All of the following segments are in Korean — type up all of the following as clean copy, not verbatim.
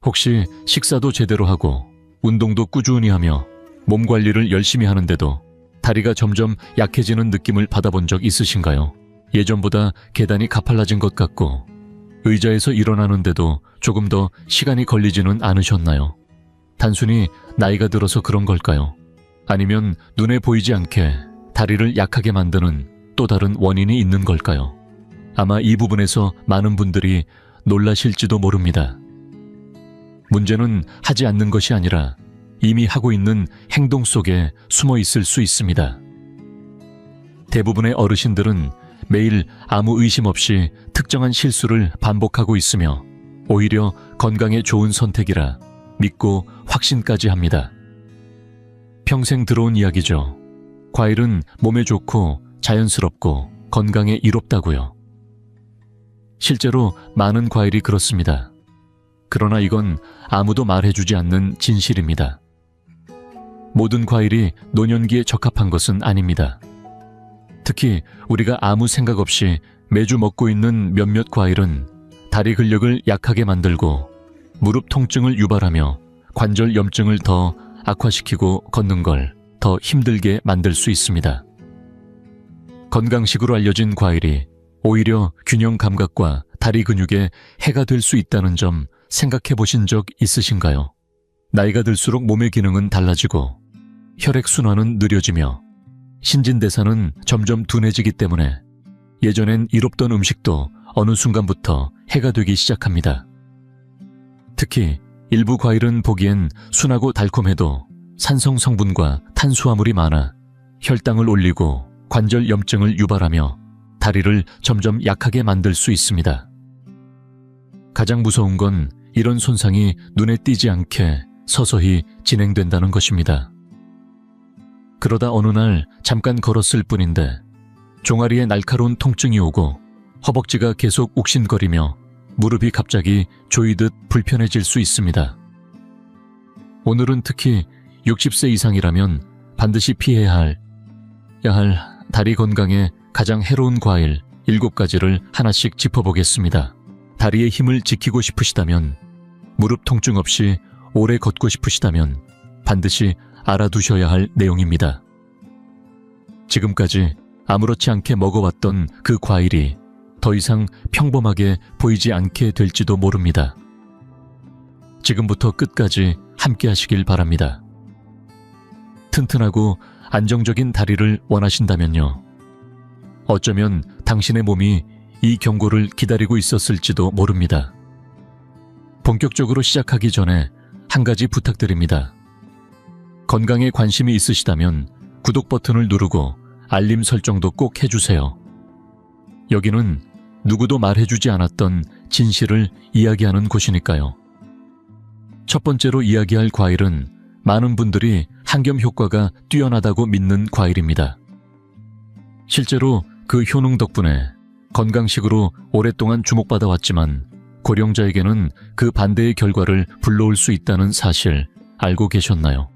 혹시 식사도 제대로 하고 운동도 꾸준히 하며 몸 관리를 열심히 하는데도 다리가 점점 약해지는 느낌을 받아본 적 있으신가요? 예전보다 계단이 가팔라진 것 같고 의자에서 일어나는데도 조금 더 시간이 걸리지는 않으셨나요? 단순히 나이가 들어서 그런 걸까요? 아니면 눈에 보이지 않게 다리를 약하게 만드는 또 다른 원인이 있는 걸까요? 아마 이 부분에서 많은 분들이 놀라실지도 모릅니다. 문제는 하지 않는 것이 아니라 이미 하고 있는 행동 속에 숨어 있을 수 있습니다. 대부분의 어르신들은 매일 아무 의심 없이 특정한 실수를 반복하고 있으며 오히려 건강에 좋은 선택이라 믿고 확신까지 합니다. 평생 들어온 이야기죠. 과일은 몸에 좋고 자연스럽고 건강에 이롭다고요. 실제로 많은 과일이 그렇습니다. 그러나 이건 아무도 말해주지 않는 진실입니다. 모든 과일이 노년기에 적합한 것은 아닙니다. 특히 우리가 아무 생각 없이 매주 먹고 있는 몇몇 과일은 다리 근력을 약하게 만들고 무릎 통증을 유발하며 관절 염증을 더 악화시키고 걷는 걸 더 힘들게 만들 수 있습니다. 건강식으로 알려진 과일이 오히려 균형 감각과 다리 근육에 해가 될 수 있다는 점 생각해 보신 적 있으신가요? 나이가 들수록 몸의 기능은 달라지고 혈액순환은 느려지며 신진대사는 점점 둔해지기 때문에 예전엔 이롭던 음식도 어느 순간부터 해가 되기 시작합니다. 특히 일부 과일은 보기엔 순하고 달콤해도 산성 성분과 탄수화물이 많아 혈당을 올리고 관절 염증을 유발하며 다리를 점점 약하게 만들 수 있습니다. 가장 무서운 건 이런 손상이 눈에 띄지 않게 서서히 진행된다는 것입니다. 그러다 어느 날 잠깐 걸었을 뿐인데 종아리에 날카로운 통증이 오고 허벅지가 계속 욱신거리며 무릎이 갑자기 조이듯 불편해질 수 있습니다. 오늘은 특히 60세 이상이라면 반드시 피해야 할 다리 건강에 가장 해로운 과일 7가지를 하나씩 짚어보겠습니다. 다리의 힘을 지키고 싶으시다면, 무릎 통증 없이 오래 걷고 싶으시다면 반드시 알아두셔야 할 내용입니다. 지금까지 아무렇지 않게 먹어왔던 그 과일이 더 이상 평범하게 보이지 않게 될지도 모릅니다. 지금부터 끝까지 함께 하시길 바랍니다. 튼튼하고 안정적인 다리를 원하신다면요. 어쩌면 당신의 몸이 이 경고를 기다리고 있었을지도 모릅니다. 본격적으로 시작하기 전에 한 가지 부탁드립니다. 건강에 관심이 있으시다면 구독 버튼을 누르고 알림 설정도 꼭 해주세요. 여기는 누구도 말해주지 않았던 진실을 이야기하는 곳이니까요. 첫 번째로 이야기할 과일은 많은 분들이 항염 효과가 뛰어나다고 믿는 과일입니다. 실제로 그 효능 덕분에 건강식으로 오랫동안 주목받아 왔지만 고령자에게는 그 반대의 결과를 불러올 수 있다는 사실 알고 계셨나요?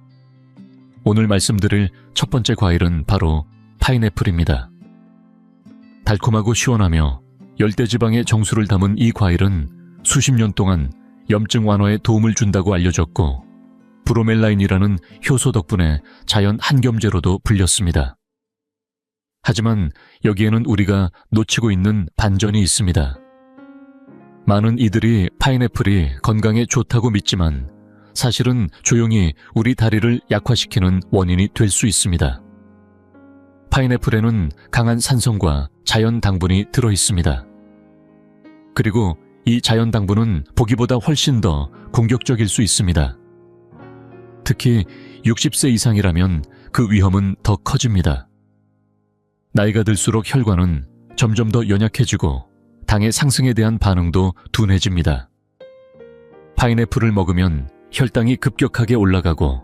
오늘 말씀드릴 첫 번째 과일은 바로 파인애플입니다. 달콤하고 시원하며 열대지방의 정수를 담은 이 과일은 수십 년 동안 염증 완화에 도움을 준다고 알려졌고 브로멜라인이라는 효소 덕분에 자연 한겸제로도 불렸습니다. 하지만 여기에는 우리가 놓치고 있는 반전이 있습니다. 많은 이들이 파인애플이 건강에 좋다고 믿지만 사실은 조용히 우리 다리를 약화시키는 원인이 될 수 있습니다. 파인애플에는 강한 산성과 자연 당분이 들어 있습니다. 그리고 이 자연 당분은 보기보다 훨씬 더 공격적일 수 있습니다. 특히 60세 이상이라면 그 위험은 더 커집니다. 나이가 들수록 혈관은 점점 더 연약해지고 당의 상승에 대한 반응도 둔해집니다. 파인애플을 먹으면 혈당이 급격하게 올라가고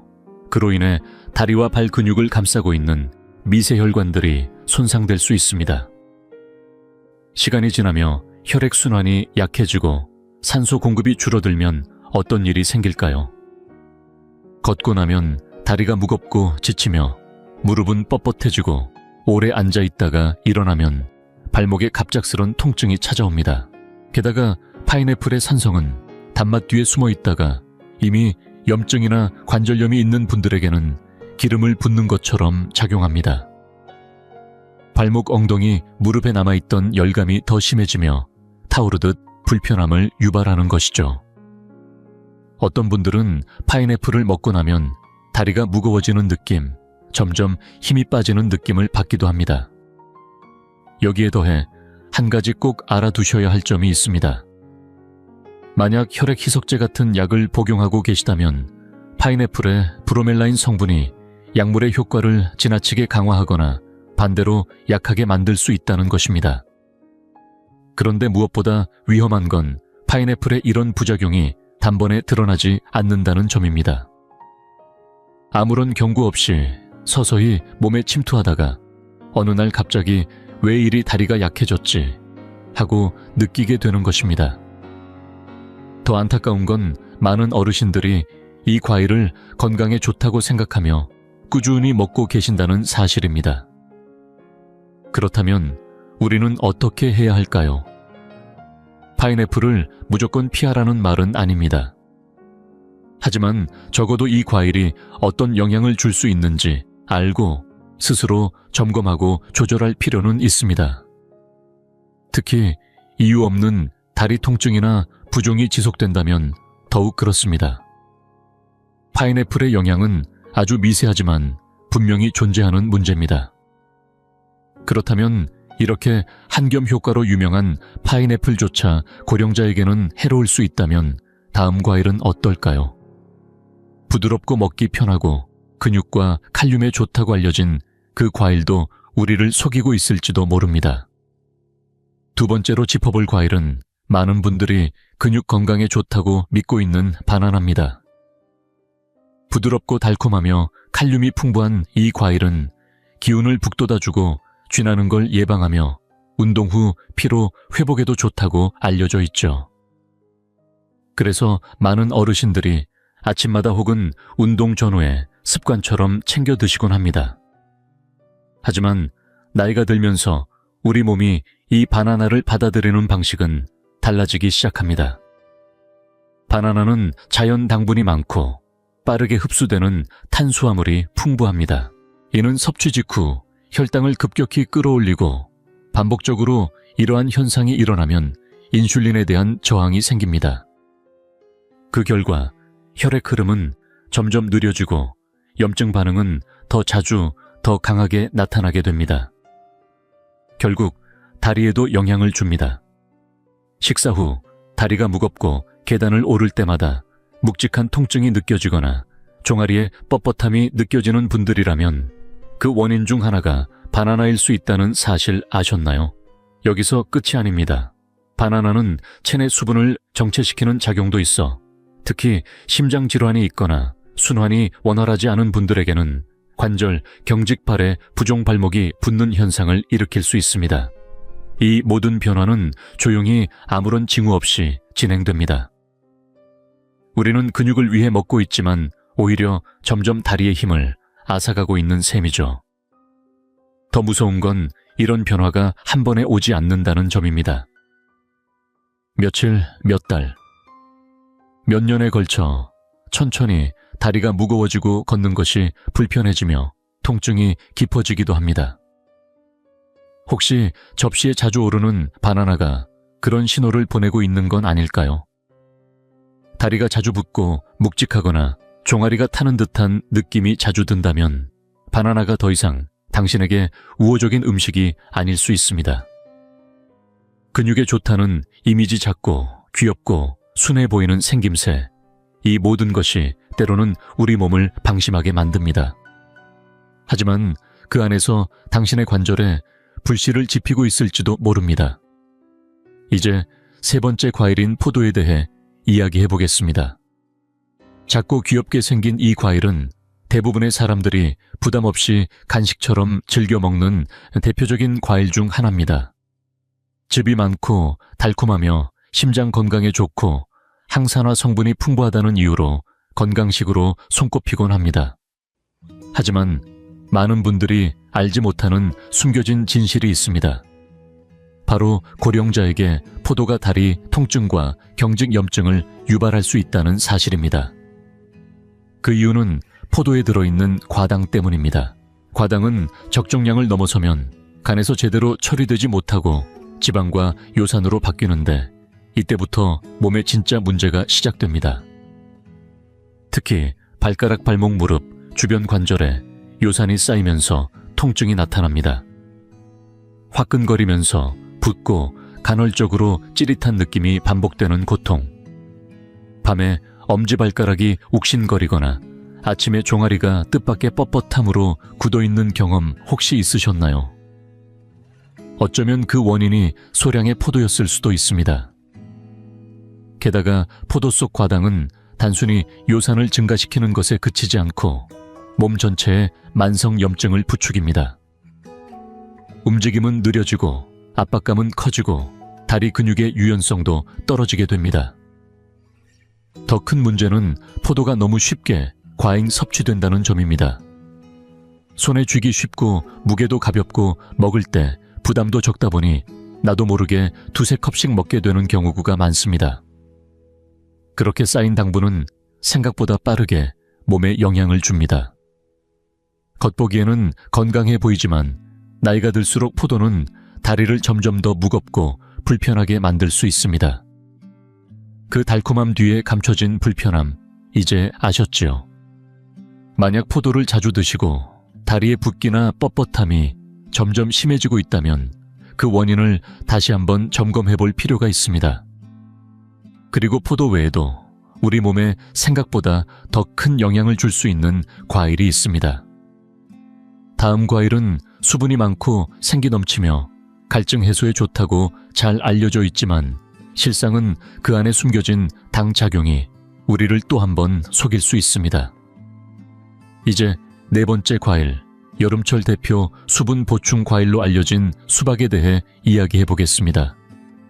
그로 인해 다리와 발 근육을 감싸고 있는 미세혈관들이 손상될 수 있습니다. 시간이 지나며 혈액순환이 약해지고 산소 공급이 줄어들면 어떤 일이 생길까요? 걷고 나면 다리가 무겁고 지치며 무릎은 뻣뻣해지고 오래 앉아 있다가 일어나면 발목에 갑작스런 통증이 찾아옵니다. 게다가 파인애플의 산성은 단맛 뒤에 숨어 있다가 이미 염증이나 관절염이 있는 분들에게는 기름을 붓는 것처럼 작용합니다. 발목 엉덩이, 무릎에 남아있던 열감이 더 심해지며 타오르듯 불편함을 유발하는 것이죠. 어떤 분들은 파인애플을 먹고 나면 다리가 무거워지는 느낌, 점점 힘이 빠지는 느낌을 받기도 합니다. 여기에 더해 한 가지 꼭 알아두셔야 할 점이 있습니다. 만약 혈액 희석제 같은 약을 복용하고 계시다면 파인애플의 브로멜라인 성분이 약물의 효과를 지나치게 강화하거나 반대로 약하게 만들 수 있다는 것입니다. 그런데 무엇보다 위험한 건 파인애플의 이런 부작용이 단번에 드러나지 않는다는 점입니다. 아무런 경고 없이 서서히 몸에 침투하다가 어느 날 갑자기 왜 이리 다리가 약해졌지 하고 느끼게 되는 것입니다. 더 안타까운 건 많은 어르신들이 이 과일을 건강에 좋다고 생각하며 꾸준히 먹고 계신다는 사실입니다. 그렇다면 우리는 어떻게 해야 할까요? 파인애플을 무조건 피하라는 말은 아닙니다. 하지만 적어도 이 과일이 어떤 영향을 줄 수 있는지 알고 스스로 점검하고 조절할 필요는 있습니다. 특히 이유 없는 다리 통증이나 부종이 지속된다면 더욱 그렇습니다. 파인애플의 영향은 아주 미세하지만 분명히 존재하는 문제입니다. 그렇다면 이렇게 한겸 효과로 유명한 파인애플조차 고령자에게는 해로울 수 있다면 다음 과일은 어떨까요? 부드럽고 먹기 편하고 근육과 칼륨에 좋다고 알려진 그 과일도 우리를 속이고 있을지도 모릅니다. 두 번째로 짚어볼 과일은 많은 분들이 근육 건강에 좋다고 믿고 있는 바나나입니다. 부드럽고 달콤하며 칼륨이 풍부한 이 과일은 기운을 북돋아주고 쥐나는 걸 예방하며 운동 후 피로 회복에도 좋다고 알려져 있죠. 그래서 많은 어르신들이 아침마다 혹은 운동 전후에 습관처럼 챙겨 드시곤 합니다. 하지만 나이가 들면서 우리 몸이 이 바나나를 받아들이는 방식은 달라지기 시작합니다. 바나나는 자연 당분이 많고 빠르게 흡수되는 탄수화물이 풍부합니다. 이는 섭취 직후 혈당을 급격히 끌어올리고 반복적으로 이러한 현상이 일어나면 인슐린에 대한 저항이 생깁니다. 그 결과 혈액 흐름은 점점 느려지고 염증 반응은 더 자주, 더 강하게 나타나게 됩니다. 결국 다리에도 영향을 줍니다. 식사 후 다리가 무겁고 계단을 오를 때마다 묵직한 통증이 느껴지거나 종아리에 뻣뻣함이 느껴지는 분들이라면 그 원인 중 하나가 바나나일 수 있다는 사실 아셨나요? 여기서 끝이 아닙니다. 바나나는 체내 수분을 정체시키는 작용도 있어 특히 심장 질환이 있거나 순환이 원활하지 않은 분들에게는 관절, 경직발에 부종 발목이 붓는 현상을 일으킬 수 있습니다. 이 모든 변화는 조용히 아무런 징후 없이 진행됩니다. 우리는 근육을 위해 먹고 있지만 오히려 점점 다리의 힘을 앗아가고 있는 셈이죠. 더 무서운 건 이런 변화가 한 번에 오지 않는다는 점입니다. 며칠, 몇 달, 몇 년에 걸쳐 천천히 다리가 무거워지고 걷는 것이 불편해지며 통증이 깊어지기도 합니다. 혹시 접시에 자주 오르는 바나나가 그런 신호를 보내고 있는 건 아닐까요? 다리가 자주 붓고 묵직하거나 종아리가 타는 듯한 느낌이 자주 든다면 바나나가 더 이상 당신에게 우호적인 음식이 아닐 수 있습니다. 근육에 좋다는 이미지 작고 귀엽고 순해 보이는 생김새, 이 모든 것이 때로는 우리 몸을 방심하게 만듭니다. 하지만 그 안에서 당신의 관절에 불씨를 지피고 있을지도 모릅니다. 이제 세 번째 과일인 포도에 대해 이야기해 보겠습니다. 작고 귀엽게 생긴 이 과일은 대부분의 사람들이 부담 없이 간식처럼 즐겨 먹는 대표적인 과일 중 하나입니다. 즙이 많고 달콤하며 심장 건강에 좋고 항산화 성분이 풍부하다는 이유로 건강식으로 손꼽히곤 합니다. 하지만 많은 분들이 알지 못하는 숨겨진 진실이 있습니다. 바로 고령자에게 포도가 다리 통증과 경직염증을 유발할 수 있다는 사실입니다. 그 이유는 포도에 들어있는 과당 때문입니다. 과당은 적정량을 넘어서면 간에서 제대로 처리되지 못하고 지방과 요산으로 바뀌는데 이때부터 몸에 진짜 문제가 시작됩니다. 특히 발가락, 발목, 무릎, 주변 관절에 요산이 쌓이면서 통증이 나타납니다. 화끈거리면서 붓고 간헐적으로 찌릿한 느낌이 반복되는 고통. 밤에 엄지발가락이 욱신거리거나 아침에 종아리가 뜻밖의 뻣뻣함으로 굳어있는 경험 혹시 있으셨나요? 어쩌면 그 원인이 소량의 포도였을 수도 있습니다. 게다가 포도 속 과당은 단순히 요산을 증가시키는 것에 그치지 않고 몸 전체에 만성 염증을 부추깁니다. 움직임은 느려지고 압박감은 커지고 다리 근육의 유연성도 떨어지게 됩니다. 더 큰 문제는 포도가 너무 쉽게 과잉 섭취된다는 점입니다. 손에 쥐기 쉽고 무게도 가볍고 먹을 때 부담도 적다 보니 나도 모르게 두세 컵씩 먹게 되는 경우가 많습니다. 그렇게 쌓인 당분은 생각보다 빠르게 몸에 영향을 줍니다. 겉보기에는 건강해 보이지만 나이가 들수록 포도는 다리를 점점 더 무겁고 불편하게 만들 수 있습니다. 그 달콤함 뒤에 감춰진 불편함, 이제 아셨지요? 만약 포도를 자주 드시고 다리의 붓기나 뻣뻣함이 점점 심해지고 있다면 그 원인을 다시 한번 점검해 볼 필요가 있습니다. 그리고 포도 외에도 우리 몸에 생각보다 더 큰 영향을 줄 수 있는 과일이 있습니다. 다음 과일은 수분이 많고 생기 넘치며 갈증 해소에 좋다고 잘 알려져 있지만 실상은 그 안에 숨겨진 당 작용이 우리를 또 한 번 속일 수 있습니다. 이제 네 번째 과일, 여름철 대표 수분 보충 과일로 알려진 수박에 대해 이야기해 보겠습니다.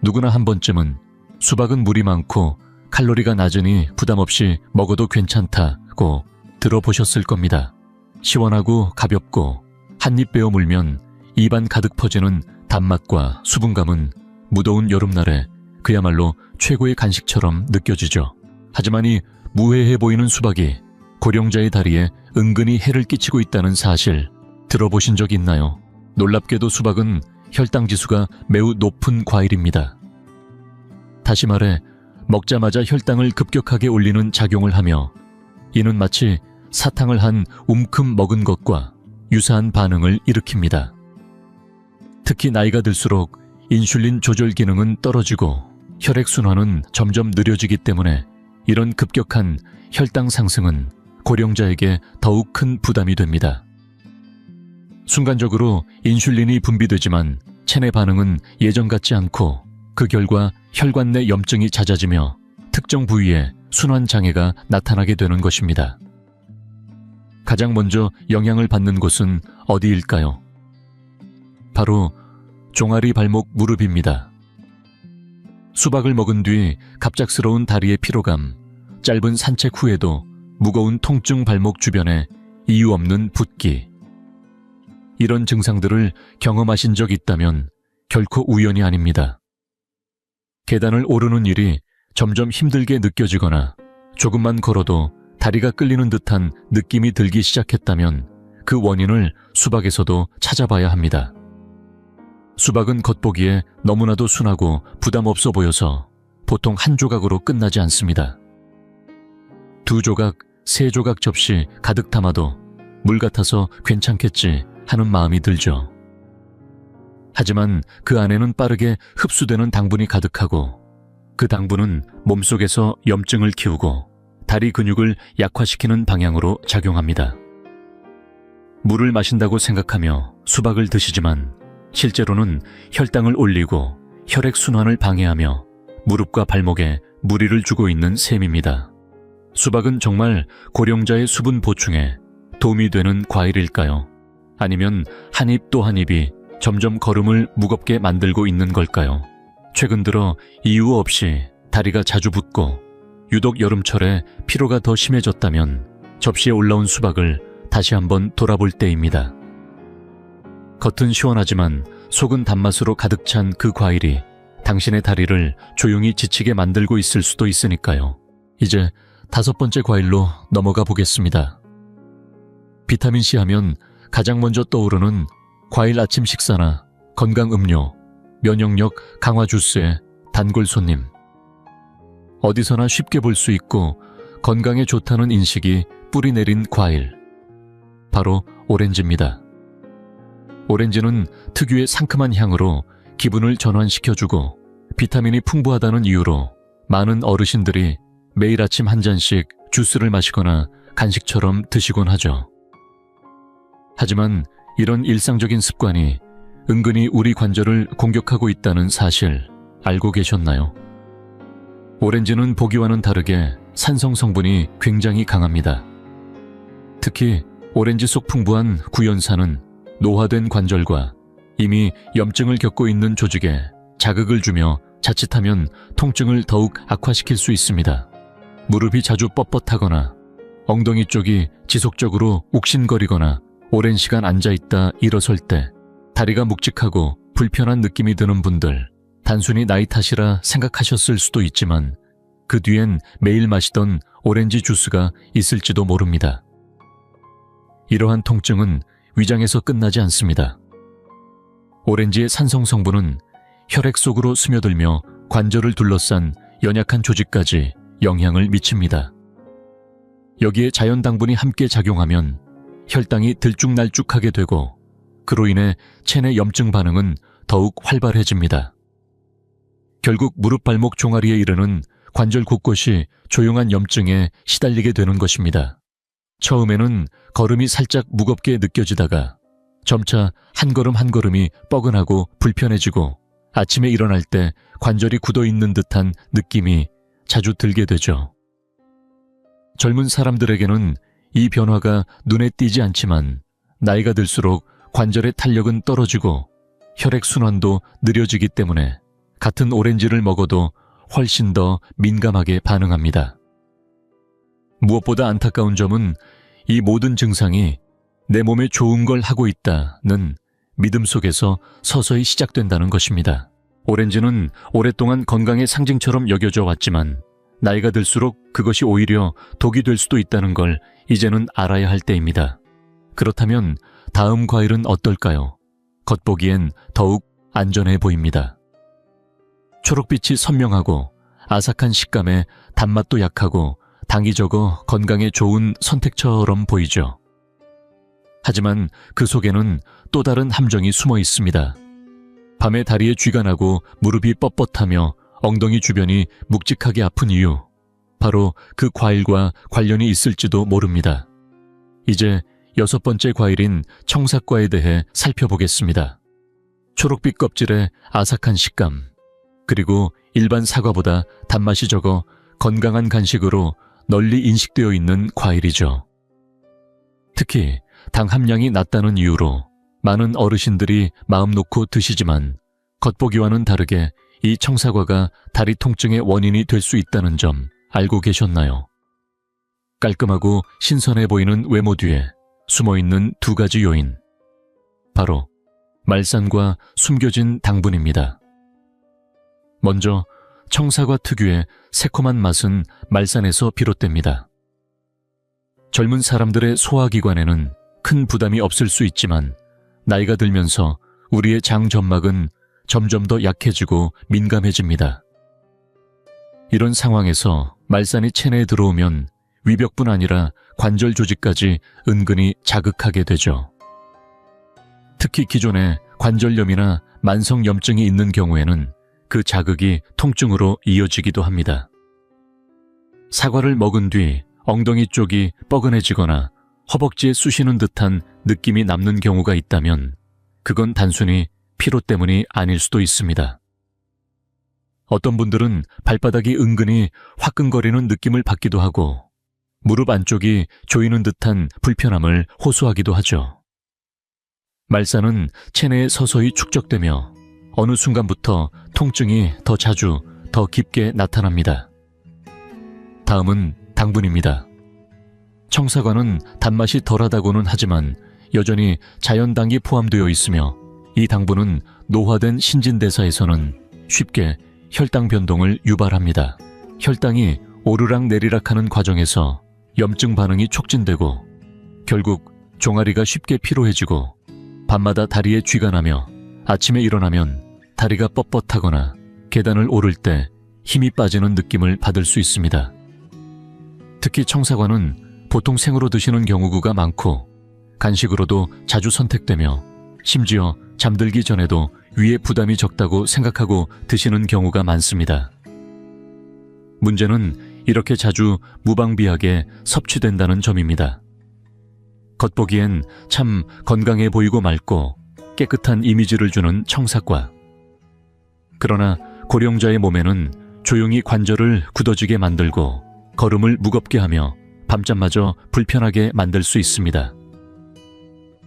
누구나 한 번쯤은 수박은 물이 많고 칼로리가 낮으니 부담 없이 먹어도 괜찮다고 들어보셨을 겁니다. 시원하고 가볍고 한입 베어 물면 입안 가득 퍼지는 단맛과 수분감은 무더운 여름날에 그야말로 최고의 간식처럼 느껴지죠. 하지만 이 무해해 보이는 수박이 고령자의 다리에 은근히 해를 끼치고 있다는 사실 들어보신 적 있나요? 놀랍게도 수박은 혈당 지수가 매우 높은 과일입니다. 다시 말해 먹자마자 혈당을 급격하게 올리는 작용을 하며 이는 마치 사탕을 한 움큼 먹은 것과 유사한 반응을 일으킵니다. 특히 나이가 들수록 인슐린 조절 기능은 떨어지고 혈액순환은 점점 느려지기 때문에 이런 급격한 혈당 상승은 고령자에게 더욱 큰 부담이 됩니다. 순간적으로 인슐린이 분비되지만 체내 반응은 예전 같지 않고 그 결과 혈관 내 염증이 잦아지며 특정 부위에 순환 장애가 나타나게 되는 것입니다. 가장 먼저 영향을 받는 곳은 어디일까요? 바로 종아리, 발목, 무릎입니다. 수박을 먹은 뒤 갑작스러운 다리의 피로감, 짧은 산책 후에도 무거운 통증 발목 주변에 이유 없는 붓기. 이런 증상들을 경험하신 적 있다면 결코 우연이 아닙니다. 계단을 오르는 일이 점점 힘들게 느껴지거나 조금만 걸어도 다리가 끌리는 듯한 느낌이 들기 시작했다면 그 원인을 수박에서도 찾아봐야 합니다. 수박은 겉보기에 너무나도 순하고 부담 없어 보여서 보통 한 조각으로 끝나지 않습니다. 두 조각, 세 조각 접시 가득 담아도 물 같아서 괜찮겠지 하는 마음이 들죠. 하지만 그 안에는 빠르게 흡수되는 당분이 가득하고 그 당분은 몸속에서 염증을 키우고 다리 근육을 약화시키는 방향으로 작용합니다. 물을 마신다고 생각하며 수박을 드시지만 실제로는 혈당을 올리고 혈액순환을 방해하며 무릎과 발목에 무리를 주고 있는 셈입니다. 수박은 정말 고령자의 수분 보충에 도움이 되는 과일일까요? 아니면 한 입 또 한 입이 점점 걸음을 무겁게 만들고 있는 걸까요? 최근 들어 이유 없이 다리가 자주 붓고 유독 여름철에 피로가 더 심해졌다면 접시에 올라온 수박을 다시 한번 돌아볼 때입니다. 겉은 시원하지만 속은 단맛으로 가득 찬 그 과일이 당신의 다리를 조용히 지치게 만들고 있을 수도 있으니까요. 이제 5번째 과일로 넘어가 보겠습니다. 비타민C 하면 가장 먼저 떠오르는 과일 아침 식사나 건강 음료, 면역력 강화 주스의 단골 손님. 어디서나 쉽게 볼 수 있고 건강에 좋다는 인식이 뿌리내린 과일. 바로 오렌지입니다. 오렌지는 특유의 상큼한 향으로 기분을 전환시켜주고 비타민이 풍부하다는 이유로 많은 어르신들이 매일 아침 한 잔씩 주스를 마시거나 간식처럼 드시곤 하죠. 하지만 이런 일상적인 습관이 은근히 우리 관절을 공격하고 있다는 사실 알고 계셨나요? 오렌지는 보기와는 다르게 산성 성분이 굉장히 강합니다. 특히 오렌지 속 풍부한 구연산은 노화된 관절과 이미 염증을 겪고 있는 조직에 자극을 주며 자칫하면 통증을 더욱 악화시킬 수 있습니다. 무릎이 자주 뻣뻣하거나 엉덩이 쪽이 지속적으로 욱신거리거나 오랜 시간 앉아있다 일어설 때 다리가 묵직하고 불편한 느낌이 드는 분들, 단순히 나이 탓이라 생각하셨을 수도 있지만 그 뒤엔 매일 마시던 오렌지 주스가 있을지도 모릅니다. 이러한 통증은 위장에서 끝나지 않습니다. 오렌지의 산성 성분은 혈액 속으로 스며들며 관절을 둘러싼 연약한 조직까지 영향을 미칩니다. 여기에 자연 당분이 함께 작용하면 혈당이 들쭉날쭉하게 되고 그로 인해 체내 염증 반응은 더욱 활발해집니다. 결국 무릎 발목 종아리에 이르는 관절 곳곳이 조용한 염증에 시달리게 되는 것입니다. 처음에는 걸음이 살짝 무겁게 느껴지다가 점차 한 걸음 한 걸음이 뻐근하고 불편해지고 아침에 일어날 때 관절이 굳어있는 듯한 느낌이 자주 들게 되죠. 젊은 사람들에게는 이 변화가 눈에 띄지 않지만 나이가 들수록 관절의 탄력은 떨어지고 혈액순환도 느려지기 때문에 같은 오렌지를 먹어도 훨씬 더 민감하게 반응합니다. 무엇보다 안타까운 점은 이 모든 증상이 내 몸에 좋은 걸 하고 있다는 믿음 속에서 서서히 시작된다는 것입니다. 오렌지는 오랫동안 건강의 상징처럼 여겨져 왔지만 나이가 들수록 그것이 오히려 독이 될 수도 있다는 걸 이제는 알아야 할 때입니다. 그렇다면 다음 과일은 어떨까요? 겉보기엔 더욱 안전해 보입니다. 초록빛이 선명하고 아삭한 식감에 단맛도 약하고 당이 적어 건강에 좋은 선택처럼 보이죠. 하지만 그 속에는 또 다른 함정이 숨어 있습니다. 밤에 다리에 쥐가 나고 무릎이 뻣뻣하며 엉덩이 주변이 묵직하게 아픈 이유, 바로 그 과일과 관련이 있을지도 모릅니다. 이제 6번째 과일인 청사과에 대해 살펴보겠습니다. 초록빛 껍질의 아삭한 식감, 그리고 일반 사과보다 단맛이 적어 건강한 간식으로 널리 인식되어 있는 과일이죠. 특히 당 함량이 낮다는 이유로 많은 어르신들이 마음 놓고 드시지만 겉보기와는 다르게 이 청사과가 다리 통증의 원인이 될 수 있다는 점 알고 계셨나요? 깔끔하고 신선해 보이는 외모 뒤에 숨어있는 두 가지 요인, 바로 말산과 숨겨진 당분입니다. 먼저 청사과 특유의 새콤한 맛은 말산에서 비롯됩니다. 젊은 사람들의 소화기관에는 큰 부담이 없을 수 있지만 나이가 들면서 우리의 장 점막은 점점 더 약해지고 민감해집니다. 이런 상황에서 말산이 체내에 들어오면 위벽뿐 아니라 관절 조직까지 은근히 자극하게 되죠. 특히 기존에 관절염이나 만성염증이 있는 경우에는 그 자극이 통증으로 이어지기도 합니다. 사과를 먹은 뒤 엉덩이 쪽이 뻐근해지거나 허벅지에 쑤시는 듯한 느낌이 남는 경우가 있다면 그건 단순히 피로 때문이 아닐 수도 있습니다. 어떤 분들은 발바닥이 은근히 화끈거리는 느낌을 받기도 하고 무릎 안쪽이 조이는 듯한 불편함을 호소하기도 하죠. 말산은 체내에 서서히 축적되며 어느 순간부터 통증이 더 자주, 더 깊게 나타납니다. 다음은 당분입니다. 청사과는 단맛이 덜하다고는 하지만 여전히 자연당이 포함되어 있으며 이 당분은 노화된 신진대사에서는 쉽게 혈당 변동을 유발합니다. 혈당이 오르락내리락하는 과정에서 염증 반응이 촉진되고 결국 종아리가 쉽게 피로해지고 밤마다 다리에 쥐가 나며 아침에 일어나면 다리가 뻣뻣하거나 계단을 오를 때 힘이 빠지는 느낌을 받을 수 있습니다. 특히 청사과는 보통 생으로 드시는 경우가 많고 간식으로도 자주 선택되며 심지어 잠들기 전에도 위에 부담이 적다고 생각하고 드시는 경우가 많습니다. 문제는 이렇게 자주 무방비하게 섭취된다는 점입니다. 겉보기엔 참 건강해 보이고 맑고 깨끗한 이미지를 주는 청사과. 그러나 고령자의 몸에는 조용히 관절을 굳어지게 만들고 걸음을 무겁게 하며 밤잠마저 불편하게 만들 수 있습니다.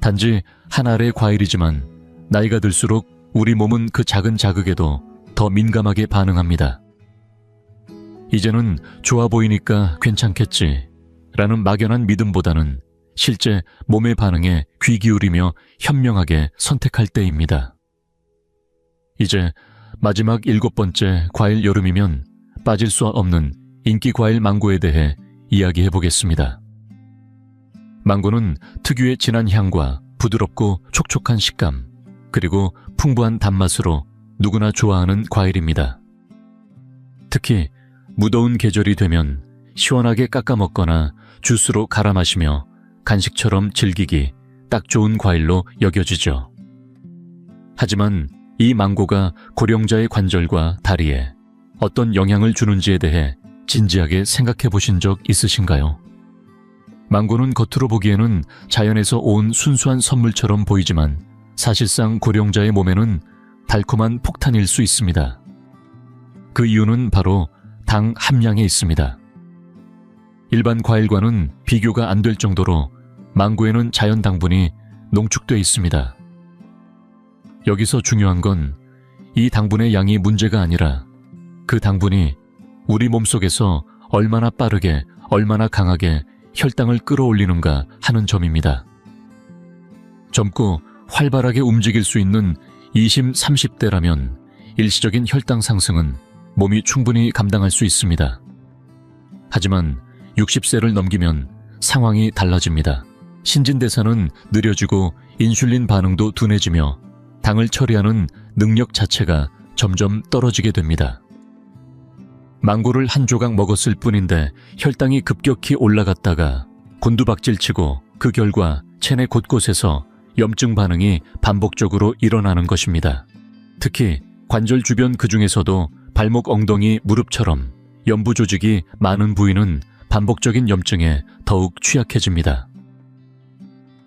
단지 한 알의 과일이지만 나이가 들수록 우리 몸은 그 작은 자극에도 더 민감하게 반응합니다. 이제는 좋아 보이니까 괜찮겠지 라는 막연한 믿음보다는 실제 몸의 반응에 귀 기울이며 현명하게 선택할 때입니다. 이제 마지막 7번째 과일 여름이면 빠질 수 없는 인기 과일 망고에 대해 이야기해 보겠습니다. 망고는 특유의 진한 향과 부드럽고 촉촉한 식감, 그리고 풍부한 단맛으로 누구나 좋아하는 과일입니다. 특히 무더운 계절이 되면 시원하게 깎아 먹거나 주스로 갈아 마시며 간식처럼 즐기기 딱 좋은 과일로 여겨지죠. 하지만 이 망고가 고령자의 관절과 다리에 어떤 영향을 주는지에 대해 진지하게 생각해 보신 적 있으신가요? 망고는 겉으로 보기에는 자연에서 온 순수한 선물처럼 보이지만 사실상 고령자의 몸에는 달콤한 폭탄일 수 있습니다. 그 이유는 바로 당 함량에 있습니다. 일반 과일과는 비교가 안 될 정도로 망고에는 자연 당분이 농축돼 있습니다. 여기서 중요한 건 이 당분의 양이 문제가 아니라 그 당분이 우리 몸속에서 얼마나 빠르게, 얼마나 강하게 혈당을 끌어올리는가 하는 점입니다. 젊고 활발하게 움직일 수 있는 20, 30대라면 일시적인 혈당 상승은 몸이 충분히 감당할 수 있습니다. 하지만 60세를 넘기면 상황이 달라집니다. 신진대사는 느려지고 인슐린 반응도 둔해지며 당을 처리하는 능력 자체가 점점 떨어지게 됩니다. 망고를 한 조각 먹었을 뿐인데 혈당이 급격히 올라갔다가 곤두박질치고 그 결과 체내 곳곳에서 염증 반응이 반복적으로 일어나는 것입니다. 특히 관절 주변 그 중에서도 발목, 엉덩이, 무릎처럼 연부 조직이 많은 부위는 반복적인 염증에 더욱 취약해집니다.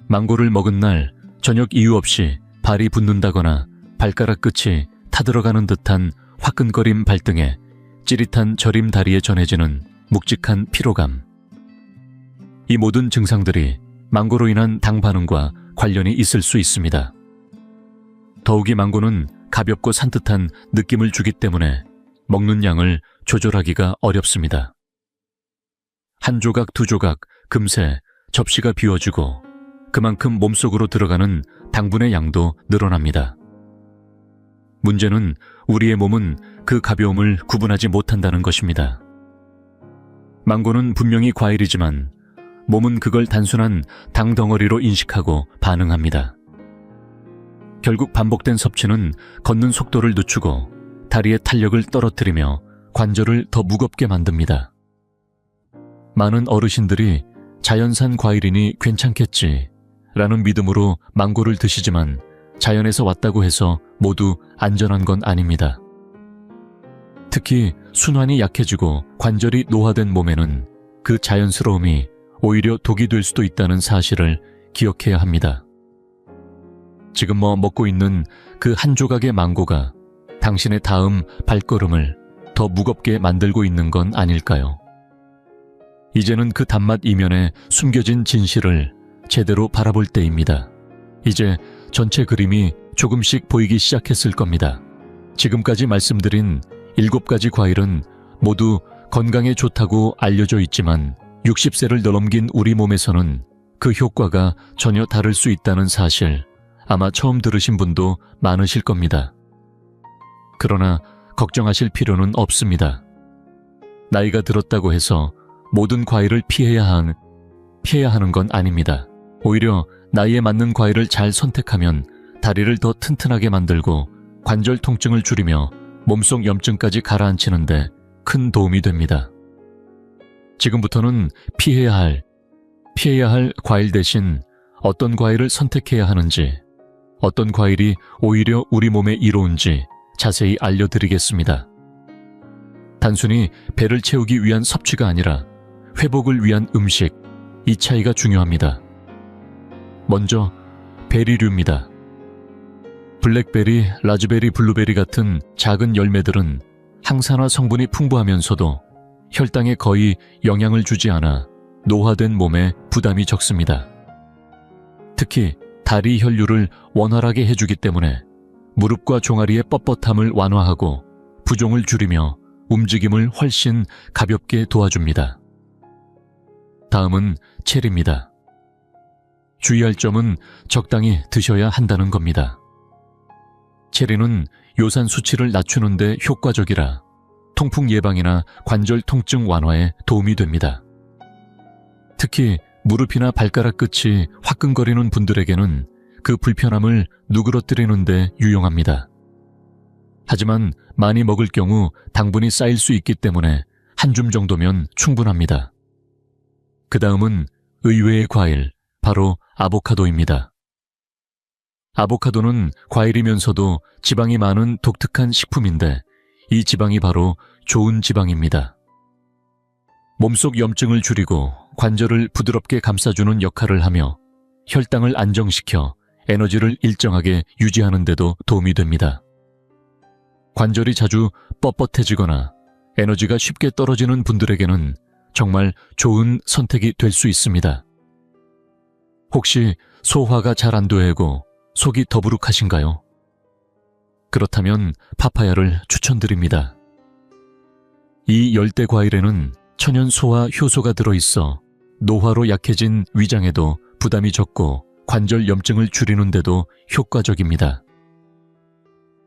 망고를 먹은 날 저녁 이유 없이 발이 붓는다거나 발가락 끝이 타들어가는 듯한 화끈거림 발등에 찌릿한 저림 다리에 전해지는 묵직한 피로감. 이 모든 증상들이 망고로 인한 당 반응과 관련이 있을 수 있습니다. 더욱이 망고는 가볍고 산뜻한 느낌을 주기 때문에 먹는 양을 조절하기가 어렵습니다. 한 조각, 두 조각, 금세 접시가 비워지고 그만큼 몸속으로 들어가는 당분의 양도 늘어납니다. 문제는 우리의 몸은 그 가벼움을 구분하지 못한다는 것입니다. 망고는 분명히 과일이지만 몸은 그걸 단순한 당 덩어리로 인식하고 반응합니다. 결국 반복된 섭취는 걷는 속도를 늦추고 다리의 탄력을 떨어뜨리며 관절을 더 무겁게 만듭니다. 많은 어르신들이 자연산 과일이니 괜찮겠지 라는 믿음으로 망고를 드시지만 자연에서 왔다고 해서 모두 안전한 건 아닙니다. 특히 순환이 약해지고 관절이 노화된 몸에는 그 자연스러움이 오히려 독이 될 수도 있다는 사실을 기억해야 합니다. 지금 먹고 있는 그 한 조각의 망고가 당신의 다음 발걸음을 더 무겁게 만들고 있는 건 아닐까요? 이제는 그 단맛 이면에 숨겨진 진실을 제대로 바라볼 때입니다. 이제 전체 그림이 조금씩 보이기 시작했을 겁니다. 지금까지 말씀드린 7가지 과일은 모두 건강에 좋다고 알려져 있지만 60세를 넘긴 우리 몸에서는 그 효과가 전혀 다를 수 있다는 사실 아마 처음 들으신 분도 많으실 겁니다. 그러나 걱정하실 필요는 없습니다. 나이가 들었다고 해서 모든 과일을 피해야 하는 건 아닙니다. 오히려 나이에 맞는 과일을 잘 선택하면 다리를 더 튼튼하게 만들고 관절 통증을 줄이며 몸속 염증까지 가라앉히는데 큰 도움이 됩니다. 지금부터는 피해야 할 과일 대신 어떤 과일을 선택해야 하는지, 어떤 과일이 오히려 우리 몸에 이로운지 자세히 알려드리겠습니다. 단순히 배를 채우기 위한 섭취가 아니라 회복을 위한 음식, 이 차이가 중요합니다. 먼저 베리류입니다. 블랙베리, 라즈베리, 블루베리 같은 작은 열매들은 항산화 성분이 풍부하면서도 혈당에 거의 영향을 주지 않아 노화된 몸에 부담이 적습니다. 특히 다리 혈류를 원활하게 해주기 때문에 무릎과 종아리의 뻣뻣함을 완화하고 부종을 줄이며 움직임을 훨씬 가볍게 도와줍니다. 다음은 체리입니다. 주의할 점은 적당히 드셔야 한다는 겁니다. 체리는 요산 수치를 낮추는 데 효과적이라 통풍 예방이나 관절 통증 완화에 도움이 됩니다. 특히 무릎이나 발가락 끝이 화끈거리는 분들에게는 그 불편함을 누그러뜨리는 데 유용합니다. 하지만 많이 먹을 경우 당분이 쌓일 수 있기 때문에 한 줌 정도면 충분합니다. 그 다음은 의외의 과일, 바로 아보카도입니다. 아보카도는 과일이면서도 지방이 많은 독특한 식품인데 이 지방이 바로 좋은 지방입니다. 몸속 염증을 줄이고 관절을 부드럽게 감싸주는 역할을 하며 혈당을 안정시켜 에너지를 일정하게 유지하는 데도 도움이 됩니다. 관절이 자주 뻣뻣해지거나 에너지가 쉽게 떨어지는 분들에게는 정말 좋은 선택이 될 수 있습니다. 혹시 소화가 잘 안 되고 속이 더부룩하신가요? 그렇다면 파파야를 추천드립니다. 이 열대 과일에는 천연 소화 효소가 들어있어 노화로 약해진 위장에도 부담이 적고 관절 염증을 줄이는 데도 효과적입니다.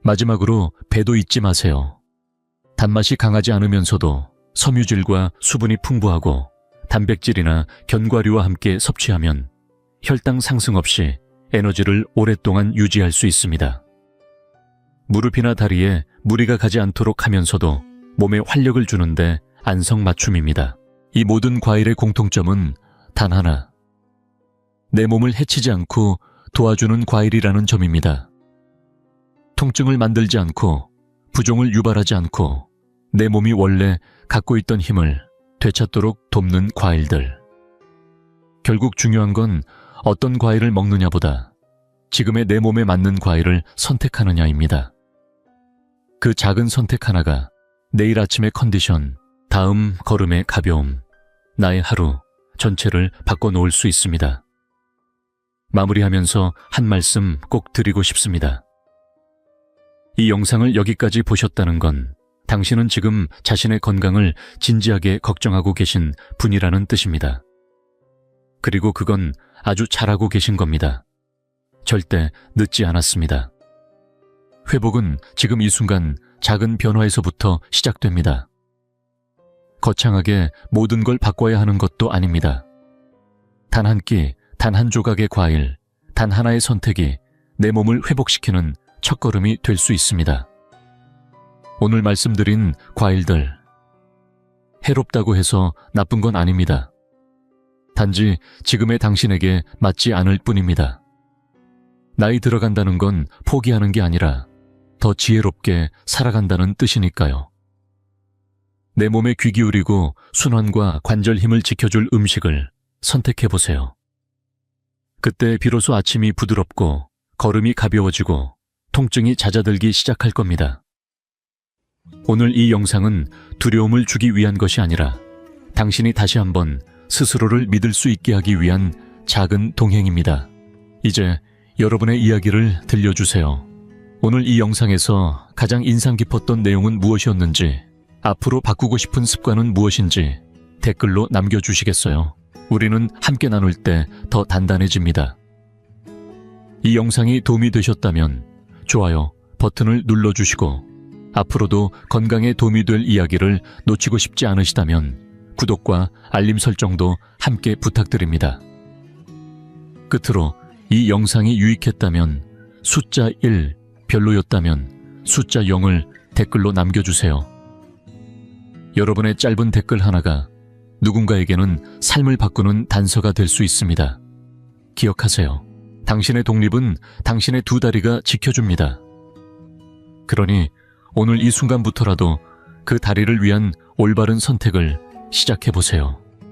마지막으로 배도 잊지 마세요. 단맛이 강하지 않으면서도 섬유질과 수분이 풍부하고 단백질이나 견과류와 함께 섭취하면 혈당 상승 없이 에너지를 오랫동안 유지할 수 있습니다. 무릎이나 다리에 무리가 가지 않도록 하면서도 몸에 활력을 주는데 안성맞춤입니다. 이 모든 과일의 공통점은 단 하나, 내 몸을 해치지 않고 도와주는 과일이라는 점입니다. 통증을 만들지 않고 부종을 유발하지 않고 내 몸이 원래 갖고 있던 힘을 되찾도록 돕는 과일들. 결국 중요한 건 어떤 과일을 먹느냐보다 지금의 내 몸에 맞는 과일을 선택하느냐입니다. 그 작은 선택 하나가 내일 아침의 컨디션, 다음 걸음의 가벼움, 나의 하루 전체를 바꿔놓을 수 있습니다. 마무리하면서 한 말씀 꼭 드리고 싶습니다. 이 영상을 여기까지 보셨다는 건 당신은 지금 자신의 건강을 진지하게 걱정하고 계신 분이라는 뜻입니다. 그리고 그건 아주 잘하고 계신 겁니다. 절대 늦지 않았습니다. 회복은 지금 이 순간 작은 변화에서부터 시작됩니다. 거창하게 모든 걸 바꿔야 하는 것도 아닙니다. 단 한 끼, 단 한 조각의 과일, 단 하나의 선택이 내 몸을 회복시키는 첫걸음이 될 수 있습니다. 오늘 말씀드린 과일들, 해롭다고 해서 나쁜 건 아닙니다. 단지 지금의 당신에게 맞지 않을 뿐입니다. 나이 들어간다는 건 포기하는 게 아니라 더 지혜롭게 살아간다는 뜻이니까요. 내 몸에 귀 기울이고 순환과 관절 힘을 지켜줄 음식을 선택해보세요. 그때 비로소 아침이 부드럽고 걸음이 가벼워지고 통증이 잦아들기 시작할 겁니다. 오늘 이 영상은 두려움을 주기 위한 것이 아니라 당신이 다시 한번 스스로를 믿을 수 있게 하기 위한 작은 동행입니다. 이제 여러분의 이야기를 들려주세요. 오늘 이 영상에서 가장 인상 깊었던 내용은 무엇이었는지, 앞으로 바꾸고 싶은 습관은 무엇인지 댓글로 남겨주시겠어요? 우리는 함께 나눌 때 더 단단해집니다. 이 영상이 도움이 되셨다면 좋아요 버튼을 눌러주시고 앞으로도 건강에 도움이 될 이야기를 놓치고 싶지 않으시다면 구독과 알림 설정도 함께 부탁드립니다. 끝으로 이 영상이 유익했다면 숫자 1, 별로였다면 숫자 0을 댓글로 남겨주세요. 여러분의 짧은 댓글 하나가 누군가에게는 삶을 바꾸는 단서가 될 수 있습니다. 기억하세요. 당신의 독립은 당신의 두 다리가 지켜줍니다. 그러니 오늘 이 순간부터라도 그 다리를 위한 올바른 선택을 시작해보세요.